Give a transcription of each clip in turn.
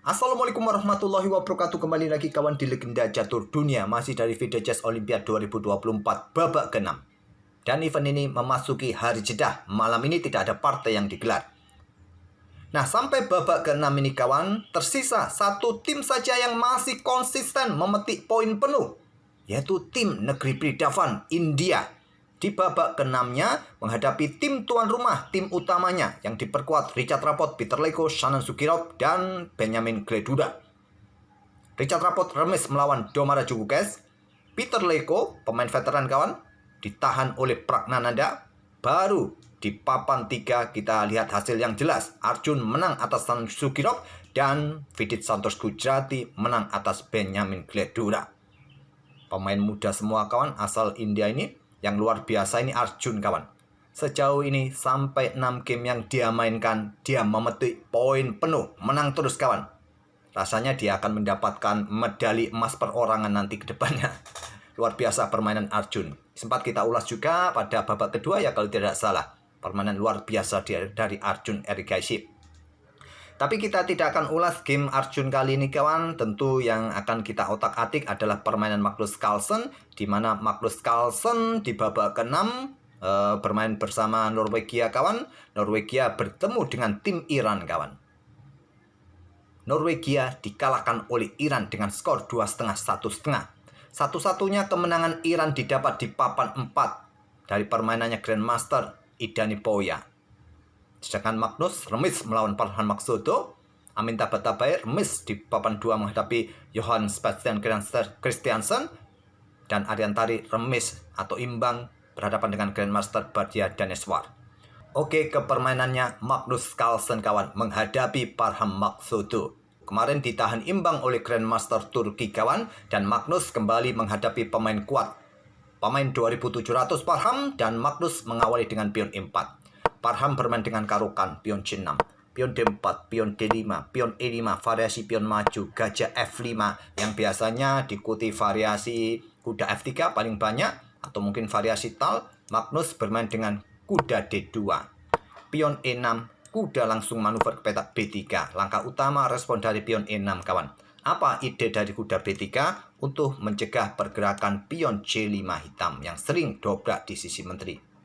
Assalamualaikum warahmatullahi wabarakatuh. Kembali lagi kawan di Legenda Catur Dunia. Masih dari video chess Olimpiade 2024 babak ke-6. Dan event ini memasuki hari jeda. Malam ini tidak ada partai yang digelar. Nah, sampai babak ke-6 ini kawan, tersisa satu tim saja yang masih konsisten memetik poin penuh, yaitu tim Negeri Bridavan, India. Di babak ke-6-nya menghadapi tim tuan rumah, tim utamanya yang diperkuat Richard Rapport, Peter Leko, Shannon Sukirov, dan Benjamin Gleduda. Richard Rapport remis melawan Domara Jugukes. Peter Leko, pemain veteran kawan, ditahan oleh Pragnananda. Baru di papan 3 kita lihat hasil yang jelas. Arjun menang atas Shannon Sukirov dan Vidit Santos Gujrati menang atas Benjamin Gleduda. Pemain muda semua kawan asal India ini. Yang luar biasa ini Arjun kawan. Sejauh ini sampai 6 game yang dia mainkan, dia memetik poin penuh, menang terus kawan. Rasanya dia akan mendapatkan medali emas perorangan nanti ke depannya. Luar biasa permainan Arjun. Sempat kita ulas juga pada babak kedua ya kalau tidak salah. Permainan luar biasa dari Arjun Erigaisi. Tapi kita tidak akan ulas game Arjun kali ini kawan. Tentu yang akan kita otak-atik adalah permainan Magnus Carlsen, di mana Magnus Carlsen di babak ke-6 bermain bersama Norwegia kawan. Norwegia bertemu dengan tim Iran kawan. Norwegia dikalahkan oleh Iran dengan skor 2,5, 1,5. Satu-satunya kemenangan Iran didapat di papan 4 dari permainannya Grandmaster Idani Poya. Sedangkan Magnus remis melawan Farhan Maksudov. Aminta Batabai remis di papan 2 menghadapi Johan Sebastian Christiansen. Dan Ariantari remis atau imbang berhadapan dengan Grandmaster Badia Daneswar. Oke, ke permainannya Magnus Carlsen kawan menghadapi Farhan Maksudov. Kemarin ditahan imbang oleh Grandmaster Turki kawan. Dan Magnus kembali menghadapi pemain kuat. Pemain 2700 Farhan dan Magnus mengawali dengan pion E4. Farhan bermain dengan karukan, pion C6, pion D4, pion D5, pion E5, variasi pion maju, gajah F5, yang biasanya diikuti variasi kuda F3 paling banyak, atau mungkin variasi tal. Magnus bermain dengan kuda D2, pion E6, kuda langsung manuver ke petak B3. Langkah utama respon dari pion E6 kawan. Apa ide dari kuda B3? Untuk mencegah pergerakan pion C5 hitam yang sering dobrak di sisi menteri.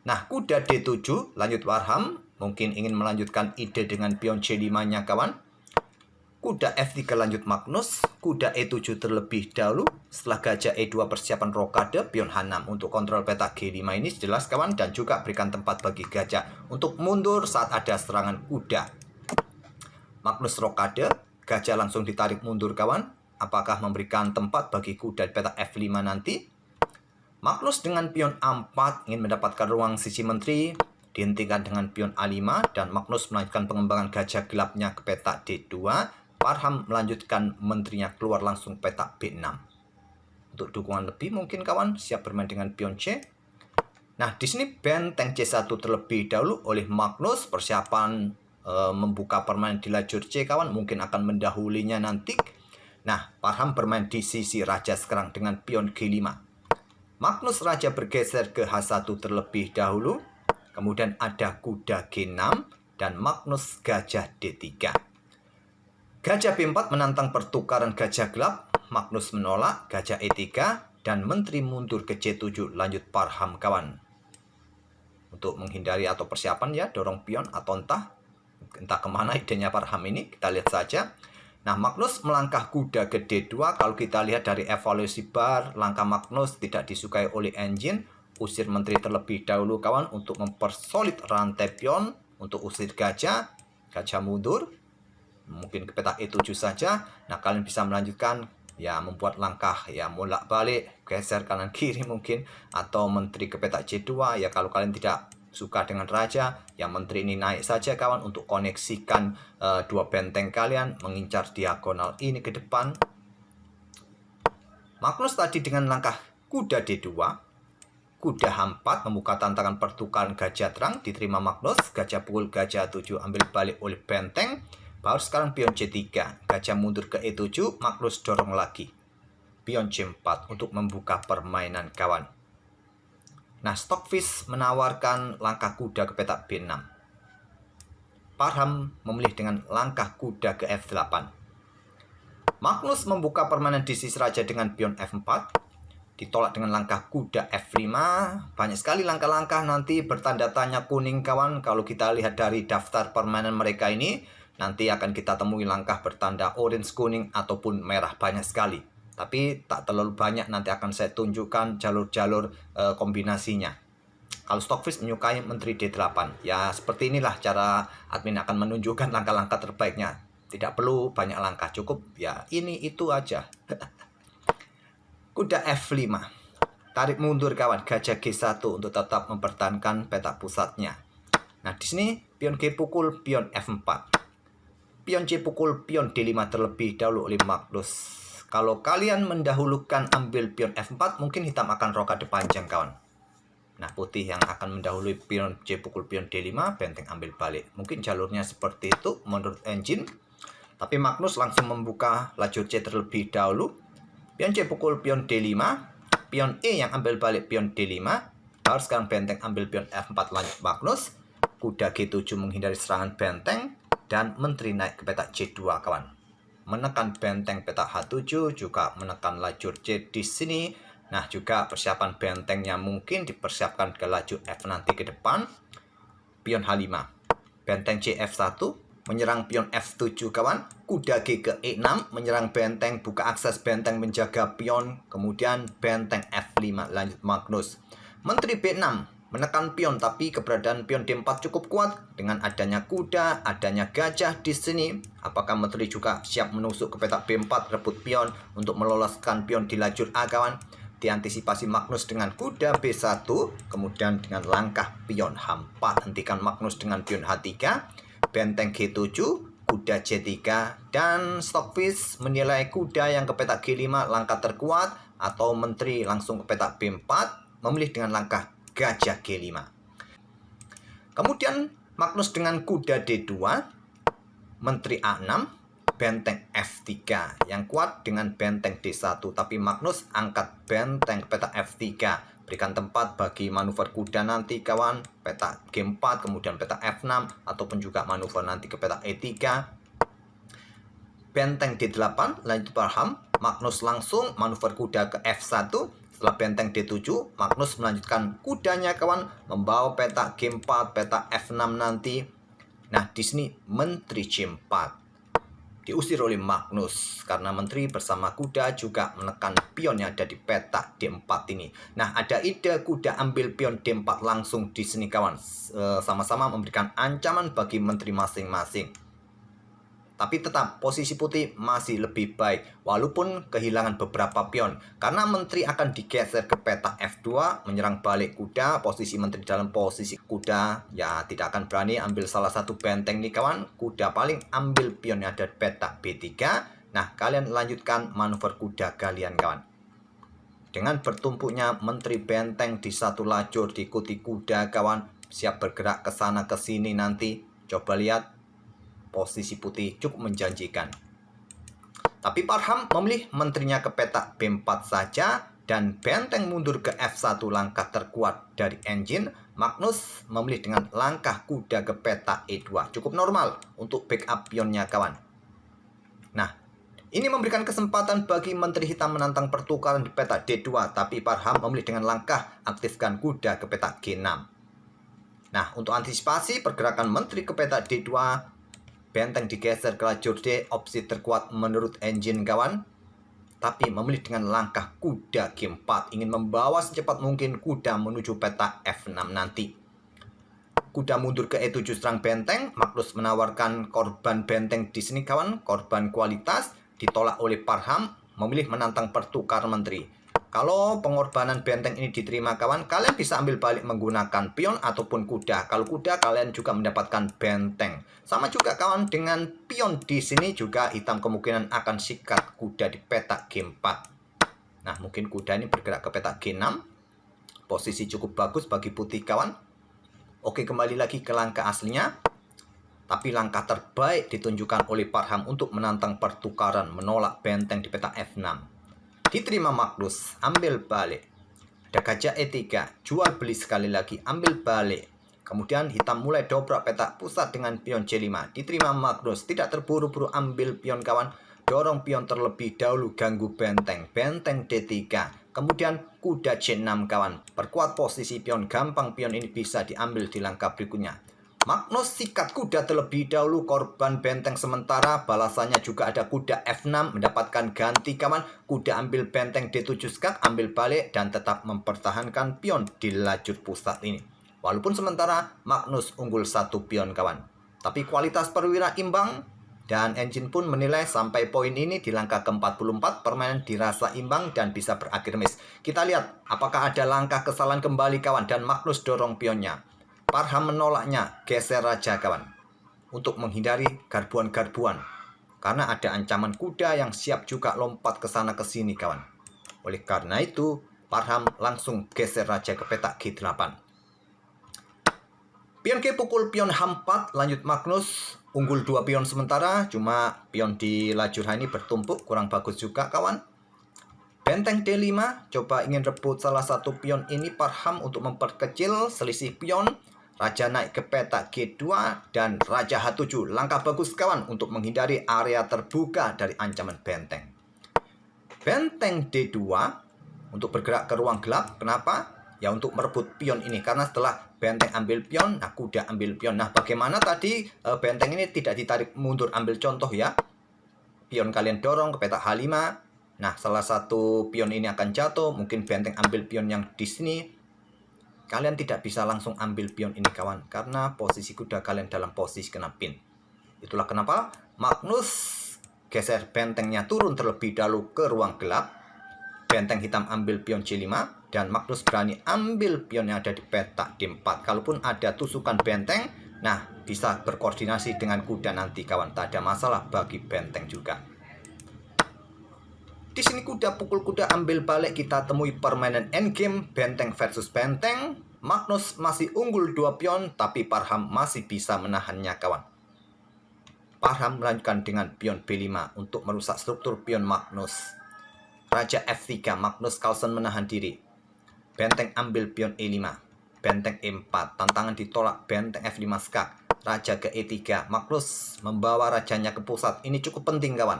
Nah, kuda D7 lanjut Warham, mungkin ingin melanjutkan ide dengan pion C5-nya kawan. Kuda F3 lanjut Magnus, kuda E7 terlebih dahulu. Setelah gajah E2 persiapan rokade, pion H6 untuk kontrol peta G5 ini jelas kawan. Dan juga berikan tempat bagi gajah untuk mundur saat ada serangan kuda. Magnus rokade, gajah langsung ditarik mundur kawan. Apakah memberikan tempat bagi kuda di peta F5 nanti? Magnus dengan pion A4 ingin mendapatkan ruang sisi menteri, dihentikan dengan pion A5, dan Magnus melanjutkan pengembangan gajah gelapnya ke peta D2. Farhan melanjutkan menterinya keluar langsung peta B6. Untuk dukungan lebih mungkin kawan siap bermain dengan pion C. Nah, di sini benteng C1 terlebih dahulu oleh Magnus, persiapan membuka permainan di lajur C kawan, mungkin akan mendahulinya nanti. Nah, Farhan bermain di sisi raja sekarang dengan pion G5. Magnus raja bergeser ke H1 terlebih dahulu. Kemudian ada kuda G6 dan Magnus gajah D3. Gajah B4 menantang pertukaran gajah gelap. Magnus menolak, gajah E3 dan menteri mundur ke C7 lanjut Farhan kawan. Untuk menghindari atau persiapan ya dorong pion atau entah kemana idenya Farhan ini, kita lihat saja. Nah, Magnus melangkah kuda ke D2. Kalau kita lihat dari evaluasi bar, langkah Magnus tidak disukai oleh engine. Usir menteri terlebih dahulu kawan untuk mempersolid rantai pion. Untuk usir gajah, gajah mundur. Mungkin ke peta E7 saja. Nah, kalian bisa melanjutkan ya membuat langkah ya bolak balik, geser kanan kiri mungkin. Atau menteri ke peta C2 ya kalau kalian tidak suka dengan raja, yang menteri ini naik saja kawan untuk koneksikan dua benteng kalian, mengincar diagonal ini ke depan. Magnus tadi dengan langkah kuda D2, kuda H4 membuka tantangan pertukaran gajah terang, diterima Magnus, gajah pukul gajah 7 ambil balik oleh benteng. Baru sekarang pion C3, gajah mundur ke E7, Magnus dorong lagi. Pion C4 untuk membuka permainan kawan. Nah, Stockfish menawarkan langkah kuda ke petak B6. Parham memilih dengan langkah kuda ke F8. Magnus membuka permainan di sisi raja dengan pion F4. Ditolak dengan langkah kuda F5. Banyak sekali langkah-langkah nanti bertanda tanya kuning kawan. Kalau kita lihat dari daftar permainan mereka ini, nanti akan kita temui langkah bertanda orange kuning ataupun merah banyak sekali. Tapi tak terlalu banyak, nanti akan saya tunjukkan jalur-jalur kombinasinya. Kalau Stockfish menyukai menteri D8. Ya seperti inilah cara admin akan menunjukkan langkah-langkah terbaiknya. Tidak perlu banyak langkah, cukup ya ini itu aja. Kuda F5. Tarik mundur kawan, gajah G1 untuk tetap mempertahankan peta pusatnya. Nah di sini pion G pukul pion F4. Pion C pukul pion D5 terlebih dahulu oleh Magnus. Kalau kalian mendahulukan ambil pion F4, mungkin hitam akan roka panjang kawan. Nah, putih yang akan mendahului pion C pukul pion D5, benteng ambil balik. Mungkin jalurnya seperti itu menurut engine. Tapi Magnus langsung membuka lajur C terlebih dahulu. Pion C pukul pion D5. Pion E yang ambil balik pion D5. Baru sekarang benteng ambil pion F4 lanjut Magnus. Kuda G7 menghindari serangan benteng. Dan menteri naik ke peta C2 kawan. Menekan benteng peta H7, juga menekan lajur C di sini. Nah, juga persiapan bentengnya mungkin dipersiapkan ke lajur F nanti ke depan. Pion H5. Benteng C F1. Menyerang pion F7 kawan. Kuda G ke E6. Menyerang benteng, buka akses benteng menjaga pion. Kemudian benteng F5 lanjut Magnus. Menteri B6. Menekan pion, tapi keberadaan pion D4 cukup kuat. Dengan adanya kuda, adanya gajah di sini. Apakah menteri juga siap menusuk ke peta B4, rebut pion untuk meloloskan pion di lajur A kawan? Diantisipasi Magnus dengan kuda B1, kemudian dengan langkah pion H4, hentikan Magnus dengan pion H3, benteng G7, kuda C3, dan Stockfish menilai kuda yang ke peta G5 langkah terkuat, atau menteri langsung ke peta B4, memilih dengan langkah gajah G5. Kemudian Magnus dengan kuda D2, menteri A6, benteng F3 yang kuat dengan benteng D1, tapi Magnus angkat benteng ke peta F3, berikan tempat bagi manuver kuda nanti kawan, peta G4, kemudian peta F6, ataupun juga manuver nanti ke peta E3. Benteng D8 lanjut Parham. Magnus langsung manuver kuda ke F1. Setelah benteng D7, Magnus melanjutkan kudanya kawan, membawa peta G4, peta F6 nanti. Nah di sini menteri C4 diusir oleh Magnus karena menteri bersama kuda juga menekan pion yang ada di peta D4 ini. Nah, ada ide kuda ambil pion D4 langsung di sini kawan. Sama-sama memberikan ancaman bagi menteri masing-masing. Tapi tetap posisi putih masih lebih baik walaupun kehilangan beberapa pion. Karena menteri akan digeser ke peta F2 menyerang balik kuda. Posisi menteri dalam posisi kuda ya tidak akan berani ambil salah satu benteng nih kawan. Kuda paling ambil pion yang ada di peta B3. Nah kalian lanjutkan manuver kuda kalian kawan. Dengan bertumpuknya menteri benteng di satu lajur diikuti kuda kawan. Siap bergerak ke sana ke sini nanti. Coba lihat. Posisi putih cukup menjanjikan. Tapi Parham memilih menterinya ke peta B4 saja dan benteng mundur ke F1 langkah terkuat dari engine. Magnus memilih dengan langkah kuda ke peta E2. Cukup normal untuk backup pionnya kawan. Nah, ini memberikan kesempatan bagi menteri hitam menantang pertukaran di peta D2. Tapi Parham memilih dengan langkah aktifkan kuda ke peta G6. Nah, untuk antisipasi pergerakan menteri ke peta D2, benteng digeser ke lajur D, opsi terkuat menurut engine kawan. Tapi memilih dengan langkah kuda G4, ingin membawa secepat mungkin kuda menuju peta F6 nanti. Kuda mundur ke E7 serang benteng. Magnus menawarkan korban benteng di sini kawan, korban kualitas, ditolak oleh Parham, memilih menantang pertukaran menteri. Kalau pengorbanan benteng ini diterima kawan, kalian bisa ambil balik menggunakan pion ataupun kuda. Kalau kuda kalian juga mendapatkan benteng. Sama juga kawan dengan pion di sini juga hitam kemungkinan akan sikat kuda di peta G4. Nah, mungkin kuda ini bergerak ke peta G6. Posisi cukup bagus bagi putih kawan. Oke, kembali lagi ke langkah aslinya. Tapi langkah terbaik ditunjukkan oleh Parham untuk menantang pertukaran, menolak benteng di peta F6. Diterima Magnus, ambil balik. Ada gajah E3, jual beli sekali lagi, ambil balik. Kemudian hitam mulai dobrak petak pusat dengan pion C5. Diterima Magnus, tidak terburu-buru ambil pion kawan. Dorong pion terlebih dahulu, ganggu benteng. Benteng D3. Kemudian kuda C6 kawan. Perkuat posisi pion, gampang pion ini bisa diambil di langkah berikutnya. Magnus sikat kuda terlebih dahulu, korban benteng sementara. Balasannya juga ada kuda F6, mendapatkan ganti kawan. Kuda ambil benteng D7 skak, ambil balik dan tetap mempertahankan pion di lajur pusat ini. Walaupun sementara Magnus unggul 1 pion kawan. Tapi kualitas perwira imbang dan engine pun menilai sampai poin ini di langkah ke-44 permainan dirasa imbang dan bisa berakhir miss. Kita lihat apakah ada langkah kesalahan kembali kawan dan Magnus dorong pionnya. Parham menolaknya, geser raja kawan, untuk menghindari garbuan-garbuan. Karena ada ancaman kuda yang siap juga lompat ke sana ke sini kawan. Oleh karena itu, Parham langsung geser raja ke petak G8. Pion G pukul pion H4, lanjut Magnus, unggul 2 pion sementara, cuma pion di lajur H ini bertumpuk, kurang bagus juga kawan. Benteng D5, coba ingin rebut salah satu pion ini Parham untuk memperkecil selisih pion. Raja naik ke petak G2 dan Raja H7. Langkah bagus kawan untuk menghindari area terbuka dari ancaman benteng. Benteng D2 untuk bergerak ke ruang gelap. Kenapa? Ya untuk merebut pion ini. Karena setelah benteng ambil pion, nah kuda ambil pion. Nah bagaimana tadi benteng ini tidak ditarik mundur? Ambil contoh ya. Pion kalian dorong ke petak H5. Nah salah satu pion ini akan jatuh. Mungkin benteng ambil pion yang di sini. Kalian tidak bisa langsung ambil pion ini kawan, karena posisi kuda kalian dalam posisi kena pin. Itulah kenapa Magnus geser bentengnya turun terlebih dahulu ke ruang gelap. Benteng hitam ambil pion C5 dan Magnus berani ambil pion yang ada di petak D4. Kalaupun ada tusukan benteng, nah bisa berkoordinasi dengan kuda nanti kawan. Tak ada masalah bagi benteng juga. Di sini kuda pukul kuda ambil balik, kita temui permainan endgame benteng versus benteng. Magnus masih unggul 2 pion, tapi Parham masih bisa menahannya kawan. Parham melanjutkan dengan pion B5 untuk merusak struktur pion Magnus. Raja F3, Magnus Carlsen menahan diri. Benteng ambil pion E5. Benteng E4, tantangan ditolak, benteng F5 skak. Raja ke E3, Magnus membawa rajanya ke pusat. Ini cukup penting kawan.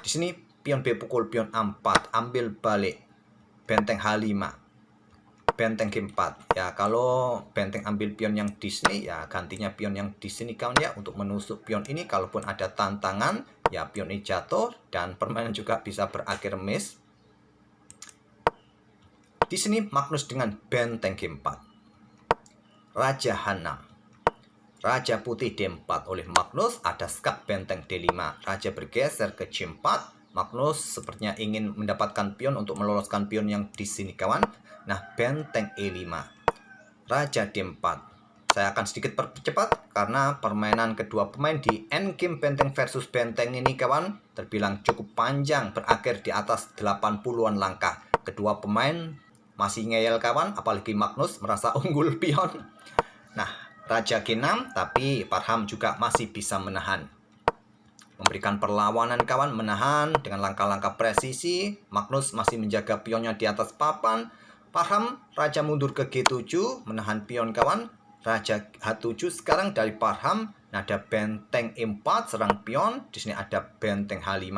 Di sini pion B pukul pion A4, ambil balik. Benteng H5. Benteng G4. Ya, kalau benteng ambil pion yang di sini, ya gantinya pion yang di sini kawan ya untuk menusuk pion ini. Kalaupun ada tantangan, ya pion ini jatuh dan permainan juga bisa berakhir miss. Di sini Magnus dengan benteng G4. Raja H6. Raja putih D4 oleh Magnus, ada skak benteng D5. Raja bergeser ke C4. Magnus sepertinya ingin mendapatkan pion untuk meloloskan pion yang di sini kawan. Nah, benteng E5. Raja D4. Saya akan sedikit percepat karena permainan kedua pemain di endgame benteng versus benteng ini kawan terbilang cukup panjang, berakhir di atas 80-an langkah. Kedua pemain masih ngeyel kawan, apalagi Magnus merasa unggul pion. Nah, Raja G6, tapi Parham juga masih bisa menahan. Memberikan perlawanan kawan, menahan dengan langkah-langkah presisi. Magnus masih menjaga pionnya di atas papan. Parham, Raja mundur ke G7, menahan pion kawan. Raja H7 sekarang dari Parham. Nah, ada benteng E4, serang pion. Di sini ada benteng H5.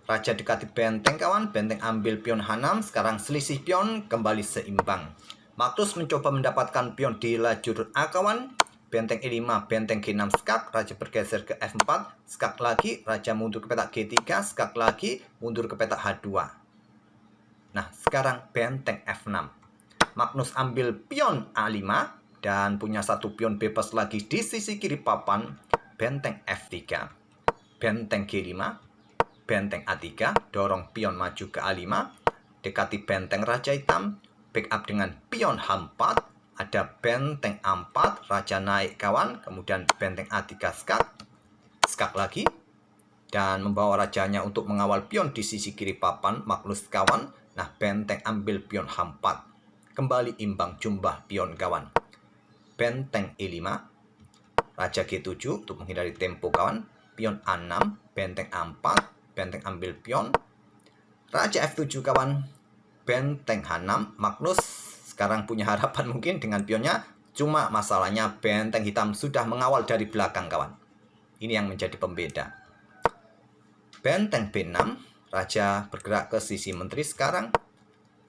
Raja dekati benteng kawan, benteng ambil pion H6. Sekarang selisih pion kembali seimbang. Magnus mencoba mendapatkan pion di lajur A kawan. Benteng E5, benteng G6 skak, raja bergeser ke F4, skak lagi, raja mundur ke petak G3, skak lagi, mundur ke petak H2. Nah, sekarang benteng F6. Magnus ambil pion A5 dan punya satu pion bebas lagi di sisi kiri papan. Benteng F3, benteng G5, benteng A3, dorong pion maju ke A5, dekati benteng raja hitam, backup dengan pion H4. Ada benteng A4, raja naik kawan, kemudian benteng A3 skak, skak lagi, dan membawa rajanya untuk mengawal pion di sisi kiri papan Magnus kawan. Nah, benteng ambil pion H4, kembali imbang jumlah pion kawan. Benteng E5, raja G7 untuk menghindari tempo kawan, pion A6, benteng A4, benteng ambil pion, raja F7 kawan, benteng H6, Magnus sekarang punya harapan mungkin dengan pionnya, Cuma masalahnya benteng hitam sudah mengawal dari belakang, kawan. Ini yang menjadi pembeda. Benteng B6, raja bergerak ke sisi menteri sekarang.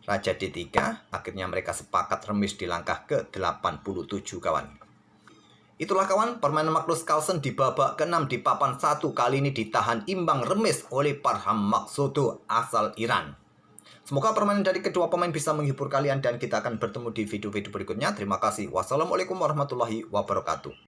Raja D3, akhirnya mereka sepakat remis di langkah ke-87, kawan. Itulah kawan, permainan Magnus Carlsen di babak ke-6 di papan 1 kali ini ditahan imbang remis oleh Parham Maghsoodho asal Iran. Semoga permainan dari kedua pemain bisa menghibur kalian dan kita akan bertemu di video-video berikutnya. Terima kasih. Wassalamualaikum warahmatullahi wabarakatuh.